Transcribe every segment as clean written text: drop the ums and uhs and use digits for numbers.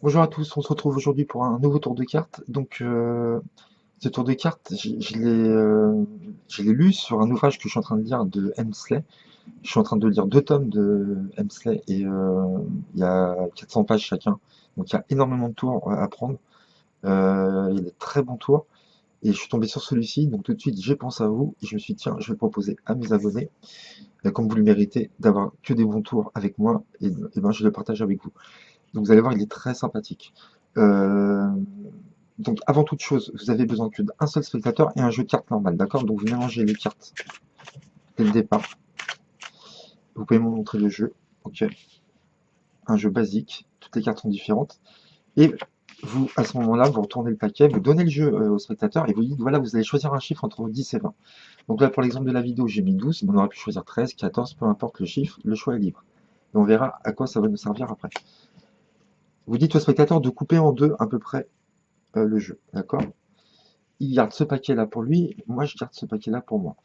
Bonjour à tous, on se retrouve aujourd'hui pour un nouveau tour de cartes. Ce tour de cartes, je l'ai lu sur un ouvrage que je suis en train de lire de Hemsley. Je suis en train de lire 2 tomes de Hemsley et il y a 400 pages chacun. Donc il y a énormément de tours à prendre. Il y a des très bons tours. Et je suis tombé sur celui-ci, donc tout de suite j'ai pensé à vous et je me suis dit tiens, je vais le proposer à mes abonnés, comme vous le méritez, d'avoir que des bons tours avec moi et ben je le partage avec vous. Donc vous allez voir, il est très sympathique. Euh, donc avant toute chose, vous avez besoin que d'un seul spectateur et un jeu de cartes normal, d'accord? Donc vous mélangez les cartes dès le départ. Vous pouvez me montrer le jeu, ok? Un jeu basique, toutes les cartes sont différentes. Et vous, à ce moment-là, vous retournez le paquet, vous donnez le jeu au spectateur et vous dites, voilà, vous allez choisir un chiffre entre 10 et 20. Donc là, pour l'exemple de la vidéo, j'ai mis 12, mais on aurait pu choisir 13, 14, peu importe le chiffre, le choix est libre. Et on verra à quoi ça va nous servir après. Vous dites au spectateur de couper en deux à peu près le jeu, d'accord? Il garde ce paquet-là pour lui, moi je garde ce paquet-là pour moi.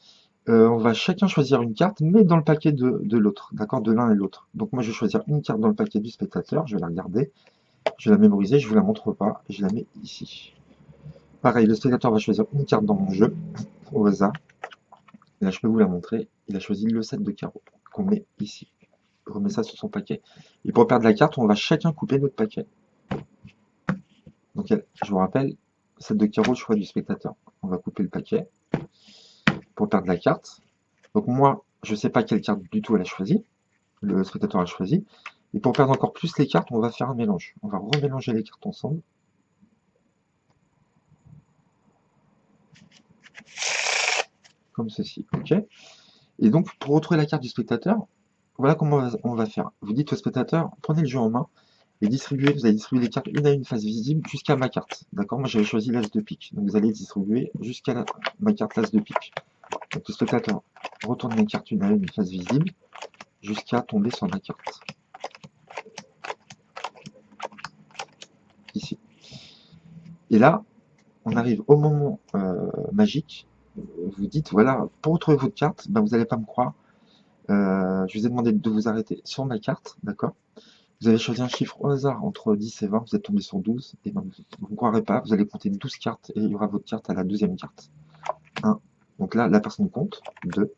On va chacun choisir une carte, mais dans le paquet de l'autre, d'accord, de l'un et l'autre. Donc moi je vais choisir une carte dans le paquet du spectateur, je vais la regarder, je vais la mémoriser, je vous la montre pas, je la mets ici. Pareil, le spectateur va choisir une carte dans mon jeu, au hasard. Et là je peux vous la montrer, il a choisi le 7 de carreau, qu'on met ici. On remet ça sur son paquet. Et pour perdre la carte, on va chacun couper notre paquet. Donc je vous rappelle, 7 de carreau, le choix du spectateur. On va couper le paquet pour perdre la carte. Donc moi, je ne sais pas quelle carte du tout elle a choisi, le spectateur a choisi. Et pour perdre encore plus les cartes, on va faire un mélange. On va remélanger les cartes ensemble. Comme ceci, ok. Et donc, pour retrouver la carte du spectateur, voilà comment on va faire. Vous dites au spectateur, prenez le jeu en main et distribuez, vous allez distribuer les cartes une à une face visible jusqu'à ma carte. D'accord? Moi, j'avais choisi l'as de pique. Donc, vous allez distribuer jusqu'à ma carte l'as de pique. Donc, le spectateur retourne les cartes une à une face visible jusqu'à tomber sur ma carte. Ici. Et là, on arrive au moment magique. Vous dites, voilà, pour retrouver votre carte, ben, vous n'allez pas me croire. Je vous ai demandé de vous arrêter sur ma carte, d'accord? Vous avez choisi un chiffre au hasard entre 10 et 20, vous êtes tombé sur 12, et ben, vous ne croirez pas, vous allez compter 12 cartes et il y aura votre carte à la deuxième carte. 1. Donc là, la personne compte. 2,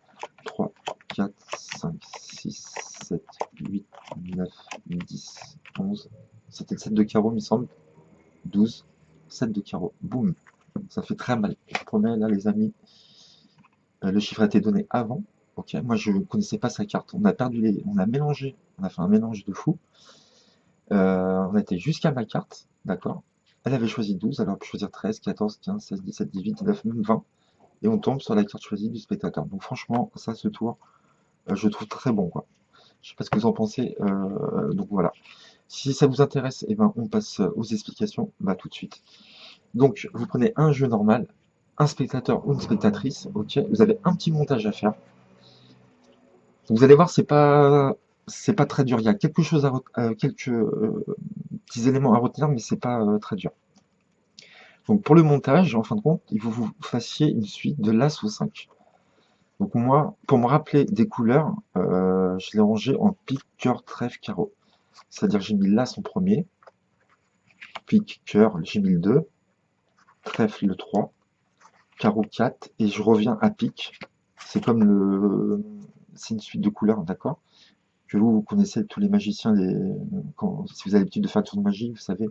3, 4, 5, 6, 7, 8, 9, 10, 11. C'était le 7 de carreau, il me semble. 12, 7 de carreau. Boum. Ça fait très mal. Je promets, là, les amis, le chiffre a été donné avant. Ok, moi je ne connaissais pas sa carte. On a perdu on a mélangé, on a fait un mélange de fou. On a été jusqu'à ma carte, d'accord. Elle avait choisi 12, elle aurait pu choisir 13, 14, 15, 16, 17, 18, 19, même 20. Et on tombe sur la carte choisie du spectateur. Donc franchement, ça, ce tour, je trouve très bon, quoi. Je sais pas ce que vous en pensez. Donc voilà. Si ça vous intéresse, eh ben, on passe aux explications bah, tout de suite. Donc, vous prenez un jeu normal, un spectateur ou une spectatrice, ok. Vous avez un petit montage à faire. Vous allez voir, c'est pas très dur. Il y a quelque chose quelques petits éléments à retenir, mais c'est pas très dur. Donc pour le montage, en fin de compte, il faut que vous fassiez une suite de l'As au 5. Donc moi, pour me rappeler des couleurs, je l'ai rangé en pique, cœur, trèfle, carreau. C'est-à-dire j'ai mis l'As en premier, pique, cœur, j'ai mis le 2, trèfle le 3, carreau 4, et je reviens à pique. C'est comme c'est une suite de couleurs, d'accord? Que vous connaissez tous les magiciens, si vous avez l'habitude de faire un tour de magie, vous savez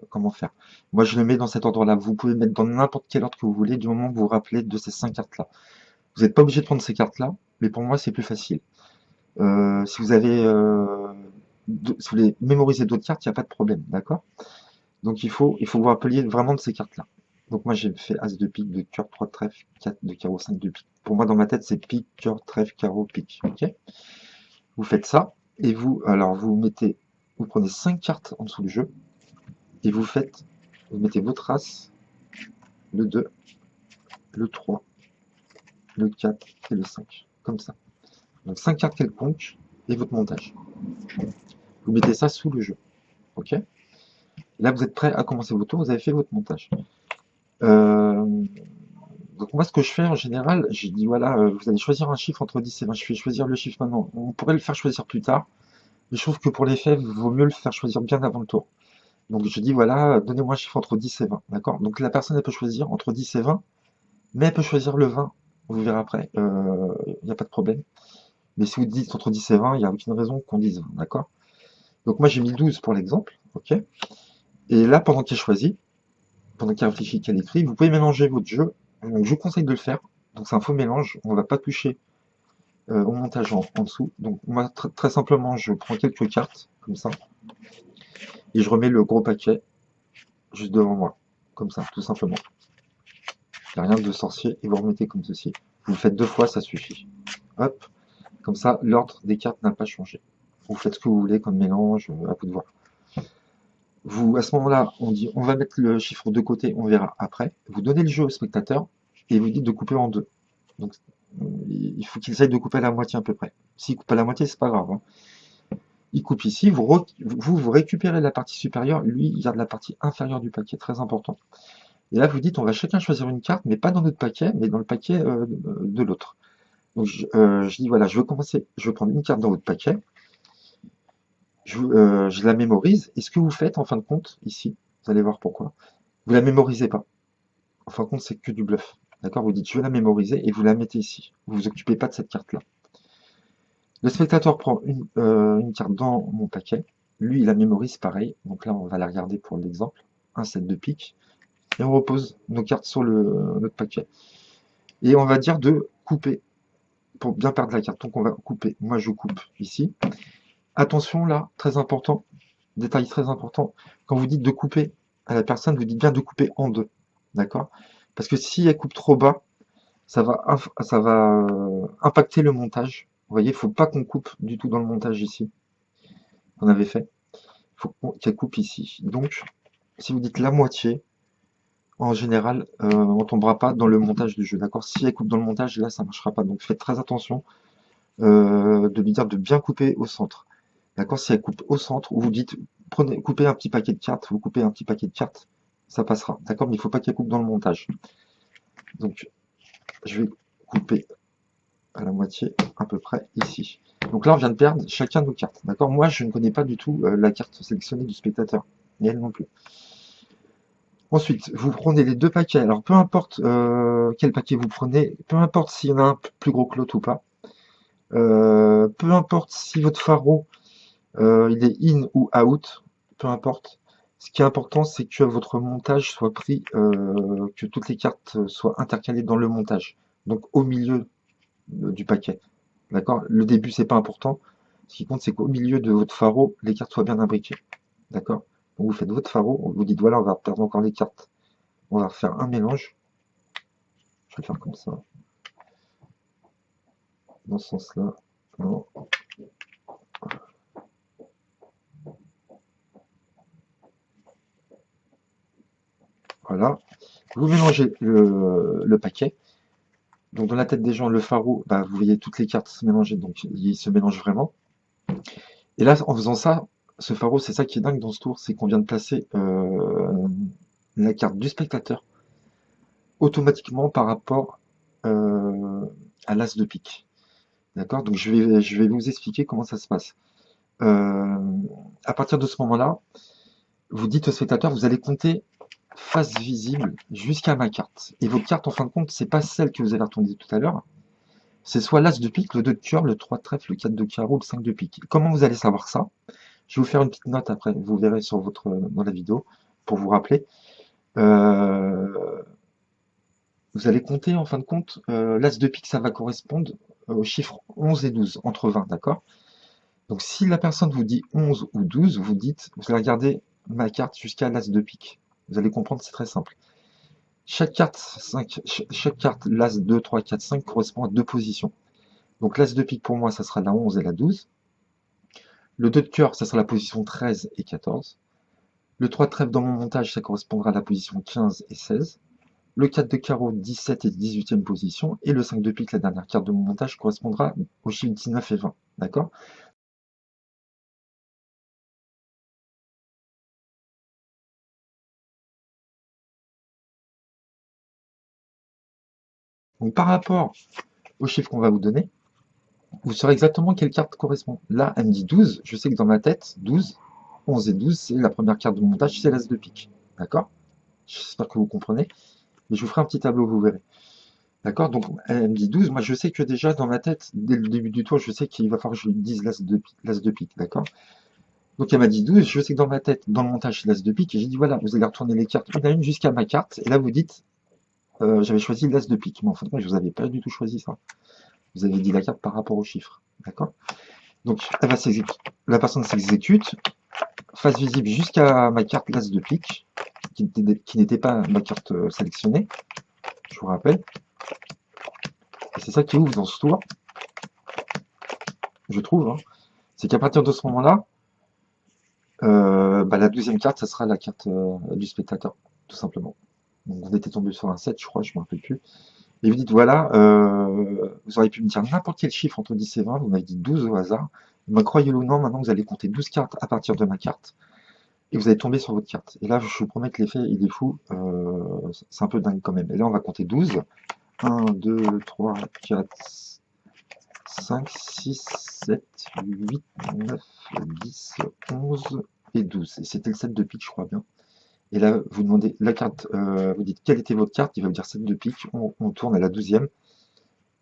comment faire. Moi, je le mets dans cet ordre-là. Vous pouvez le mettre dans n'importe quel ordre que vous voulez, du moment que vous vous rappelez de ces 5 cartes-là. Vous n'êtes pas obligé de prendre ces cartes-là, mais pour moi, c'est plus facile. Si vous avez, si vous voulez mémoriser d'autres cartes, il n'y a pas de problème, d'accord? Donc il faut vous rappeler vraiment de ces cartes-là. Donc moi, j'ai fait As de pique, de cœur, 3 de trèfle, 4 de carreau, 5 de pique. Pour moi, dans ma tête, c'est pique, cœur, trèfle, carreau, pique. Ok? Vous faites ça, et alors vous prenez 5 cartes en dessous du jeu, et vous mettez votre As, le 2, le 3, le 4 et le 5. Comme ça. Donc 5 cartes quelconques et votre montage. Vous mettez ça sous le jeu. Ok? Là, vous êtes prêt à commencer votre tour, vous avez fait votre montage. Euh, donc moi, ce que je fais en général, vous allez choisir un chiffre entre 10 et 20. Je fais choisir le chiffre maintenant. On pourrait le faire choisir plus tard, Et je trouve que pour les fèves, il vaut mieux le faire choisir bien avant le tour. Donc je dis voilà, donnez-moi un chiffre entre 10 et 20, d'accord? Donc la personne elle peut choisir entre 10 et 20, mais elle peut choisir le 20, vous verrez après, il n'y a pas de problème. Mais si vous dites entre 10 et 20, il n'y a aucune raison qu'on dise 20, d'accord? Donc moi j'ai mis 12 pour l'exemple, ok? Et là, pendant qu'il choisit, pendant qu'il réfléchit, qu'il écrit, vous pouvez mélanger votre jeu. Donc je vous conseille de le faire. Donc c'est un faux mélange, on ne va pas toucher au montage en dessous. Donc moi très simplement, je prends quelques cartes, comme ça, et je remets le gros paquet juste devant moi, comme ça, tout simplement. Il n'y a rien de sorcier, et vous remettez comme ceci. Vous le faites 2 fois, ça suffit. Hop, comme ça, l'ordre des cartes n'a pas changé. Vous faites ce que vous voulez comme mélange, à vous de voir. Vous, à ce moment-là, on dit on va mettre le chiffre de côté, on verra après. Vous donnez le jeu au spectateur et vous dites de couper en deux. Donc il faut qu'il essaye de couper à la moitié à peu près. S'il coupe à la moitié, c'est pas grave, hein. Il coupe ici, vous récupérez la partie supérieure, lui il garde la partie inférieure du paquet, très important. Et là vous dites on va chacun choisir une carte, mais pas dans notre paquet, mais dans le paquet de l'autre. Donc je dis voilà, je veux commencer, je veux prendre une carte dans votre paquet, je la mémorise, et ce que vous faites en fin de compte, ici, vous allez voir pourquoi, vous la mémorisez pas. En fin de compte, c'est que du bluff. D'accord? Vous dites je vais la mémoriser et vous la mettez ici. Vous vous occupez pas de cette carte-là. Le spectateur prend une carte dans mon paquet. Lui, il la mémorise pareil. Donc là, on va la regarder pour l'exemple. Un set de pique. Et on repose nos cartes sur notre paquet. Et on va dire de couper pour bien perdre la carte. Donc on va couper. Moi, je coupe ici. Attention là, très important. Détail très important. Quand vous dites de couper à la personne, vous dites bien de couper en deux. D'accord? Parce que si elle coupe trop bas, ça va impacter le montage. Vous voyez, il ne faut pas qu'on coupe du tout dans le montage ici, qu'on avait fait. Il faut qu'elle coupe ici. Donc, si vous dites la moitié, en général, on ne tombera pas dans le montage du jeu. D'accord? Si elle coupe dans le montage, là, ça ne marchera pas. Donc, faites très attention de lui dire de bien couper au centre. D'accord? Si elle coupe au centre, ou vous dites, coupez un petit paquet de cartes, vous coupez un petit paquet de cartes, ça passera. D'accord? Mais il ne faut pas qu'elle coupe dans le montage. Donc, je vais couper à la moitié à peu près ici. Donc là, on vient de perdre chacun de nos cartes. D'accord? Moi, je ne connais pas du tout la carte sélectionnée du spectateur. Et elle non plus. Ensuite, vous prenez les deux paquets. Alors, peu importe quel paquet vous prenez, peu importe s'il y en a un plus gros que l'autre ou pas, peu importe si votre pharo il est in ou out, peu importe. Ce qui est important, c'est que votre montage soit pris, que toutes les cartes soient intercalées dans le montage. Donc au milieu du paquet. D'accord? Le début, c'est pas important. Ce qui compte, c'est qu'au milieu de votre pharo, les cartes soient bien imbriquées. D'accord? Donc vous faites votre pharo, vous dites voilà, on va perdre encore les cartes. On va faire un mélange. Je vais le faire comme ça. Dans ce sens-là. Non. Voilà. Vous mélangez le paquet. Donc dans la tête des gens, le pharo, bah, vous voyez toutes les cartes se mélanger, donc ils se mélangent vraiment. Et là, en faisant ça, ce pharo, c'est ça qui est dingue dans ce tour, c'est qu'on vient de placer la carte du spectateur automatiquement par rapport à l'as de pique. D'accord? Donc je vais vous expliquer comment ça se passe. Euh, à partir de ce moment-là, vous dites au spectateur, vous allez compter face visible jusqu'à ma carte. Et votre carte, en fin de compte, c'est pas celle que vous avez retournée tout à l'heure. C'est soit l'as de pique, le 2 de cœur, le 3 de trèfle, le 4 de carreau, le 5 de pique. Comment vous allez savoir ça? Je vais vous faire une petite note après, vous verrez dans la vidéo, pour vous rappeler. Euh, Vous allez compter en fin de compte, l'as de pique, ça va correspondre aux chiffres 11 et 12, entre 20, d'accord? Donc si la personne vous dit 11 ou 12, vous dites, vous allez regarder ma carte jusqu'à l'as de pique. Vous allez comprendre, c'est très simple. Chaque carte, l'as 2, 3, 4, 5, correspond à deux positions. Donc l'as de pique pour moi, ça sera la 11 et la 12. Le 2 de cœur, ça sera la position 13 et 14. Le 3 de trèfle dans mon montage, ça correspondra à la position 15 et 16. Le 4 de carreau, 17 et 18e position. Et le 5 de pique, la dernière carte de mon montage, correspondra aux chiffres 19 et 20. D'accord? Donc par rapport aux chiffres qu'on va vous donner, vous saurez exactement quelle carte correspond. Là, elle me dit 12, je sais que dans ma tête, 12, 11 et 12, c'est la première carte de montage, c'est l'as de pique. D'accord? J'espère que vous comprenez. Mais je vous ferai un petit tableau, vous verrez. D'accord? Donc, elle me dit 12. Moi, je sais que déjà, dans ma tête, dès le début du tour, je sais qu'il va falloir que je lui dise l'as de pique. D'accord? Donc, elle m'a dit 12. Je sais que dans ma tête, dans le montage, c'est l'as de pique. Et j'ai dit, voilà, vous allez retourner les cartes une à une jusqu'à ma carte. Et là, vous dites, j'avais choisi l'as de pique. Mais en fait, moi, je vous avais pas du tout choisi ça. Vous avez dit la carte par rapport au chiffre. D'accord? Donc, elle va s'exécuter. La personne s'exécute, face visible jusqu'à ma carte l'as de pique, qui n'était pas ma carte sélectionnée, je vous rappelle. Et c'est ça qui ouvre dans ce tour, je trouve, hein. C'est qu'à partir de ce moment-là, la deuxième carte, ça sera la carte du spectateur, tout simplement. Donc on était tombé sur un 7, je crois, je ne me rappelle plus. Et vous dites, voilà, vous auriez pu me dire n'importe quel chiffre entre 10 et 20, vous m'avez dit 12 au hasard. Mais croyez-le ou non, maintenant vous allez compter 12 cartes à partir de ma carte, et vous allez tomber sur votre carte. Et là, je vous promets que l'effet, il est fou, c'est un peu dingue quand même. Et là, on va compter 12. 1, 2, 3, 4, 5, 6, 7, 8, 9, 10, 11 et 12. Et c'était le 7 de pique, je crois bien. Et là, vous demandez la carte, vous dites quelle était votre carte, il va vous dire 7 de pique, on tourne à la 12e,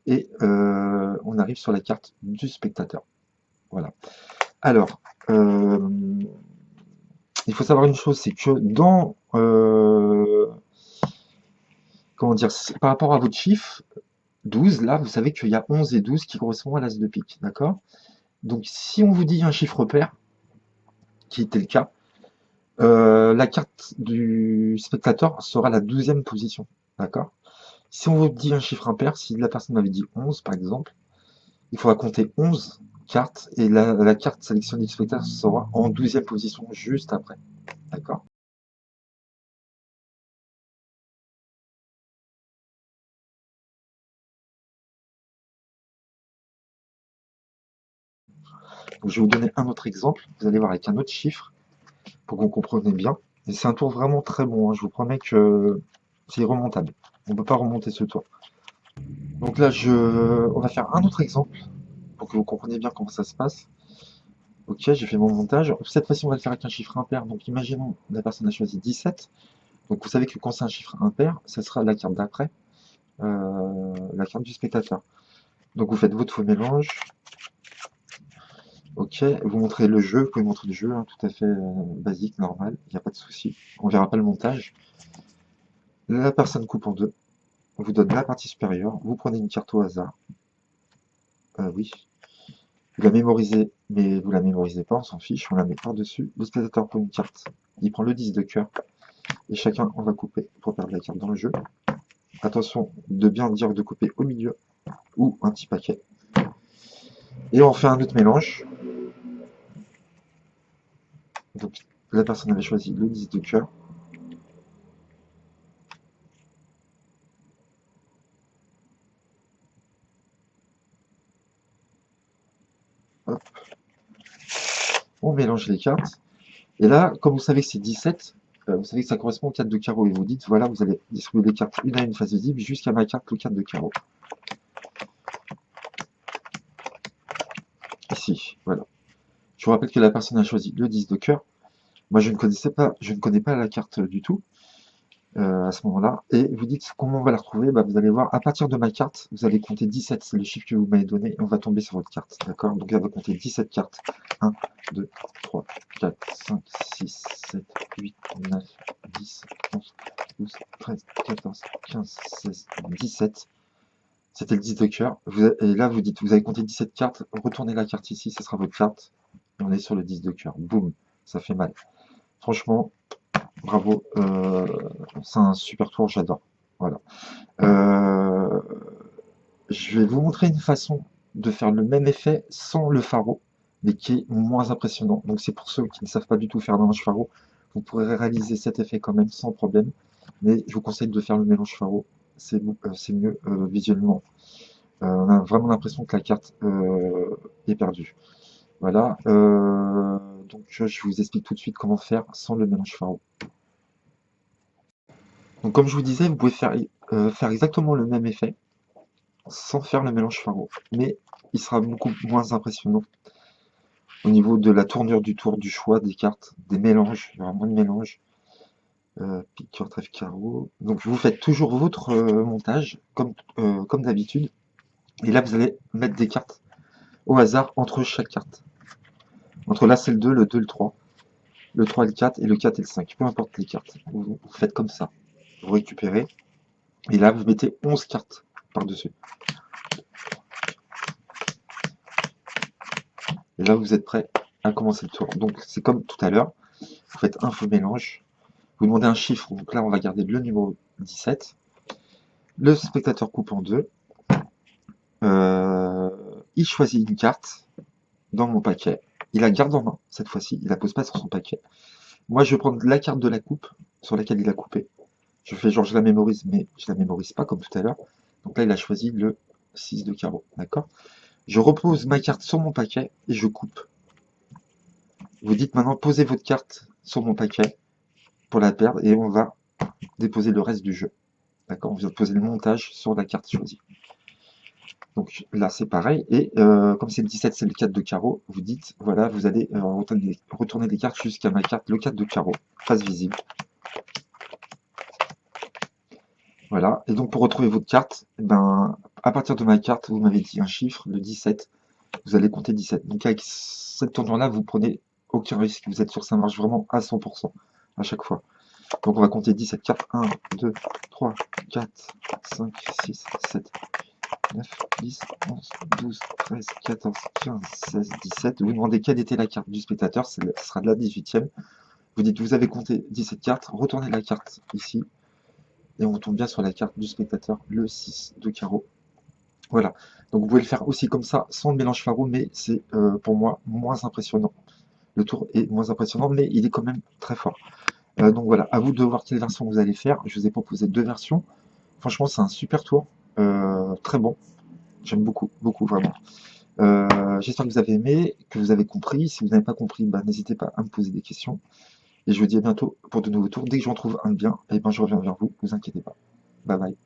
et on arrive sur la carte du spectateur. Voilà. Alors, il faut savoir une chose, c'est que dans, comment dire, par rapport à votre chiffre, 12, là, vous savez qu'il y a 11 et 12 qui correspondent à l'as de pique, d'accord? Donc, si on vous dit un chiffre pair, qui était le cas, la carte du spectateur sera la 12e position, d'accord? Si on vous dit un chiffre impair, si la personne m'avait dit 11 par exemple, il faudra compter 11 cartes et la carte sélectionnée du spectateur sera en 12e position juste après, d'accord? Donc, je vais vous donner un autre exemple, vous allez voir avec un autre chiffre pour que vous compreniez bien. Et c'est un tour vraiment très bon, hein, je vous promets que c'est remontable. On ne peut pas remonter ce tour. Donc là, on va faire un autre exemple pour que vous compreniez bien comment ça se passe. Ok, j'ai fait mon montage. Cette fois-ci, on va le faire avec un chiffre impair. Donc imaginons la personne a choisi 17. Donc vous savez que quand c'est un chiffre impair, ça sera la carte d'après, la carte du spectateur. Donc vous faites votre faux mélange. Ok, vous montrez le jeu, vous pouvez montrer le jeu, hein, tout à fait basique, normal, il n'y a pas de souci. On verra pas le montage. La personne coupe en deux. On vous donne la partie supérieure. Vous prenez une carte au hasard. Oui. Vous la mémorisez, mais vous la mémorisez pas, on s'en fiche, on la met par-dessus. Le spectateur prend une carte. Il prend le 10 de cœur. Et chacun, on va couper pour perdre la carte dans le jeu. Attention de bien dire de couper au milieu ou un petit paquet. Et on fait un autre mélange. Donc la personne avait choisi le 10 de cœur. Hop, on mélange les cartes. Et là, comme vous savez que c'est 17, vous savez que ça correspond au 4 de carreau. Et vous dites, voilà, vous allez distribuer les cartes une à une face visible jusqu'à ma carte, le 4 de carreau. Ici, voilà. Je vous rappelle que la personne a choisi le 10 de cœur. Moi, je ne connais pas la carte du tout. À ce moment-là. Et vous dites comment on va la retrouver, vous allez voir, à partir de ma carte, vous allez compter 17, c'est le chiffre que vous m'avez donné, et on va tomber sur votre carte, d'accord? Donc elle va compter 17 cartes. 1, 2, 3, 4, 5, 6, 7, 8, 9, 10, 11, 12, 13, 14, 15, 16, 17. C'était le 10 de cœur. Et là, vous dites, vous avez compté 17 cartes, retournez la carte ici, ce sera votre carte. Et on est sur le 10 de cœur. Boum, ça fait mal. Franchement, bravo, c'est un super tour, j'adore. Voilà. Euh, je vais vous montrer une façon de faire le même effet sans le faro, mais qui est moins impressionnant. Donc c'est pour ceux qui ne savent pas du tout faire le mélange faro, vous pourrez réaliser cet effet quand même sans problème, mais je vous conseille de faire le mélange faro, c'est mieux visuellement. On a vraiment l'impression que la carte est perdue. Voilà, donc je vous explique tout de suite comment faire sans le mélange faro. Donc comme je vous disais, vous pouvez faire exactement le même effet sans faire le mélange faro. Mais il sera beaucoup moins impressionnant au niveau de la tournure du tour, du choix des cartes, des mélanges, il y aura moins de mélanges. Pique, cœur, trèfle, carreau. Donc vous faites toujours votre montage, comme d'habitude. Et là, vous allez mettre des cartes au hasard entre chaque carte. Entre là, c'est le 2, le 2, le 3. Le 3 et le 4, et le 4 et le 5. Peu importe les cartes. Vous faites comme ça. Vous récupérez. Et là, vous mettez 11 cartes par-dessus. Et là, vous êtes prêt à commencer le tour. Donc, c'est comme tout à l'heure. Vous faites un faux mélange. Vous demandez un chiffre. Donc là, on va garder le numéro 17. Le spectateur coupe en deux. Il choisit une carte dans mon paquet. Il la garde en main, cette fois-ci. Il la pose pas sur son paquet. Moi, je vais prendre la carte de la coupe sur laquelle il a coupé. Je fais genre, je la mémorise, mais je la mémorise pas comme tout à l'heure. Donc là, il a choisi le 6 de carreau. D'accord? Je repose ma carte sur mon paquet et je coupe. Vous dites maintenant, posez votre carte sur mon paquet pour la perdre et on va déposer le reste du jeu. D'accord? On vient de poser le montage sur la carte choisie. Donc là, c'est pareil. Et comme c'est le 17, c'est le 4 de carreau, vous dites, voilà, vous allez retourner des cartes jusqu'à ma carte, le 4 de carreau, face visible. Voilà. Et donc pour retrouver votre carte, ben, à partir de ma carte, vous m'avez dit un chiffre, le 17, vous allez compter 17. Donc avec cette tournure-là, vous prenez aucun risque, vous êtes sûr que ça marche vraiment à 100% à chaque fois. Donc on va compter 17 cartes. 1, 2, 3, 4, 5, 6, 7, 9, 10, 11, 12, 13, 14, 15, 16, 17. Vous demandez quelle était la carte du spectateur, ce sera de la 18e. Vous dites, vous avez compté 17 cartes, retournez la carte ici, et on tombe bien sur la carte du spectateur, le 6 de carreau. Voilà. Donc vous pouvez le faire aussi comme ça, sans le mélange faro, mais c'est pour moi moins impressionnant. Le tour est moins impressionnant, mais il est quand même très fort. Donc voilà, à vous de voir quelle version vous allez faire. Je vous ai proposé deux versions. Franchement, c'est un super tour. Très bon. J'aime beaucoup, beaucoup, vraiment. J'espère que vous avez aimé, que vous avez compris. Si vous n'avez pas compris, bah, n'hésitez pas à me poser des questions. Et je vous dis à bientôt pour de nouveaux tours. Dès que j'en trouve un de bien, eh ben, je reviens vers vous. Ne vous inquiétez pas. Bye bye.